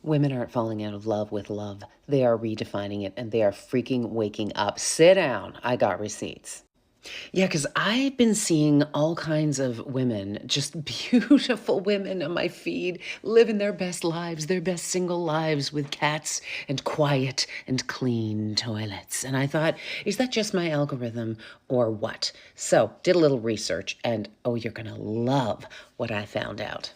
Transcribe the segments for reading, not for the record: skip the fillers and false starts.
Women aren't falling out of love with love. They are redefining it and they are freaking waking up. Sit down. I got receipts. Yeah, because I've been seeing all kinds of women, just beautiful women on my feed, living their best lives, their best single lives with cats and quiet and clean toilets. And I thought, is that just my algorithm or what? So, did a little research and oh, you're going to love what I found out.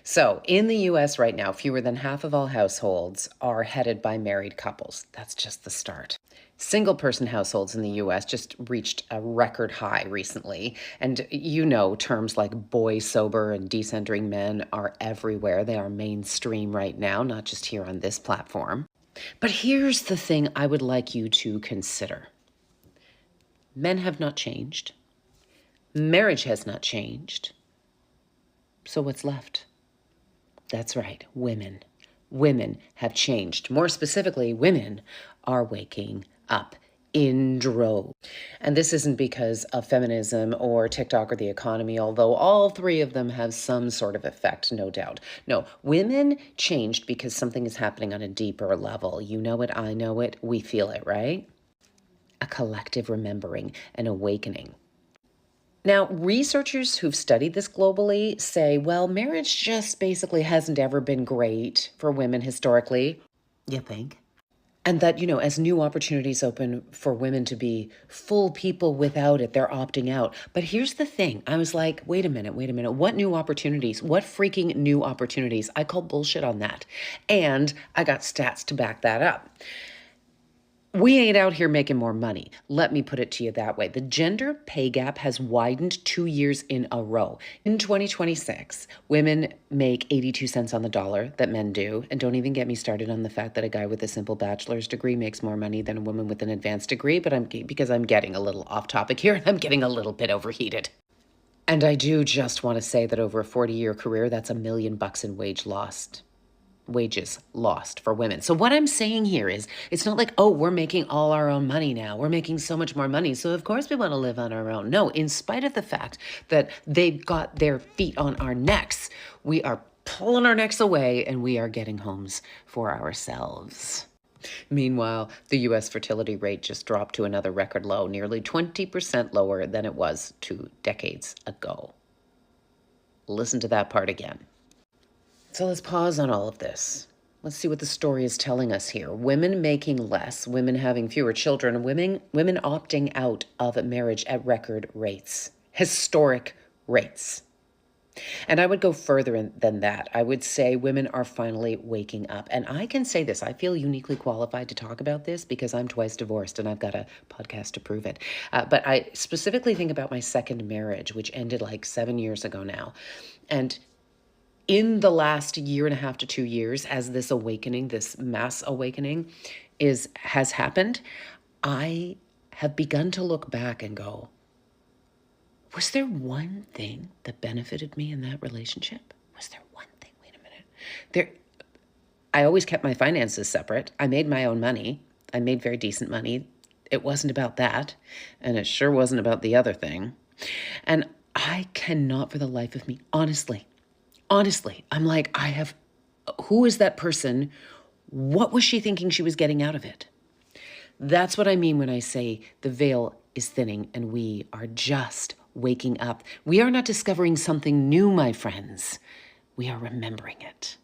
So, in the US right now, fewer than half of all households are headed by married couples. That's just the start. Single person households in the US just reached a record high recently. And you know, terms like boy sober and decentering men are everywhere. They are mainstream right now, not just here on this platform. But here's the thing I would like you to consider: men have not changed, marriage has not changed. So, what's left? That's right, women. Women have changed. More specifically, women are waking up in droves. And this isn't because of feminism or TikTok or the economy, although all three of them have some sort of effect, no doubt. No, women changed because something is happening on a deeper level. You know it, I know it, we feel it, right? A collective remembering, an awakening. Now, researchers who've studied this globally say, well, marriage just basically hasn't ever been great for women historically. You think? And that, as new opportunities open for women to be full people without it, they're opting out. But here's the thing. I was like, wait a minute. What new opportunities? What freaking new opportunities? I call bullshit on that. And I got stats to back that up. We ain't out here making more money. Let me put it to you that way. The gender pay gap has widened 2 years in a row. In 2026, women make 82 cents on the dollar that men do. And don't even get me started on the fact that a guy with a simple bachelor's degree makes more money than a woman with an advanced degree. But because I'm getting a little off topic here and I'm getting a little bit overheated. And I do just want to say that over a 40-year career, that's $1 million in wages lost for women. So what I'm saying here is, it's not like, oh, we're making all our own money now. We're making so much more money. So of course we want to live on our own. No, in spite of the fact that they've got their feet on our necks, we are pulling our necks away and we are getting homes for ourselves. Meanwhile, the US fertility rate just dropped to another record low, nearly 20% lower than it was 2 decades ago. Listen to that part again. So let's pause on all of this. Let's see what the story is telling us here. Women making less, women having fewer children, women opting out of marriage at record rates, historic rates. And I would go further than that. I would say women are finally waking up. And I can say this, I feel uniquely qualified to talk about this because I'm twice divorced and I've got a podcast to prove it. But I specifically think about my second marriage, which ended like 7 years ago now. And in the last 1.5 to 2 years, as this awakening, this mass awakening has happened, I have begun to look back and go, was there one thing that benefited me in that relationship? Was there one thing? Wait a minute. I always kept my finances separate. I made my own money. I made very decent money. It wasn't about that. And it sure wasn't about the other thing. And I cannot for the life of me, honestly, I'm like, who is that person? What was she thinking she was getting out of it? That's what I mean when I say the veil is thinning and we are just waking up. We are not discovering something new, my friends. We are remembering it.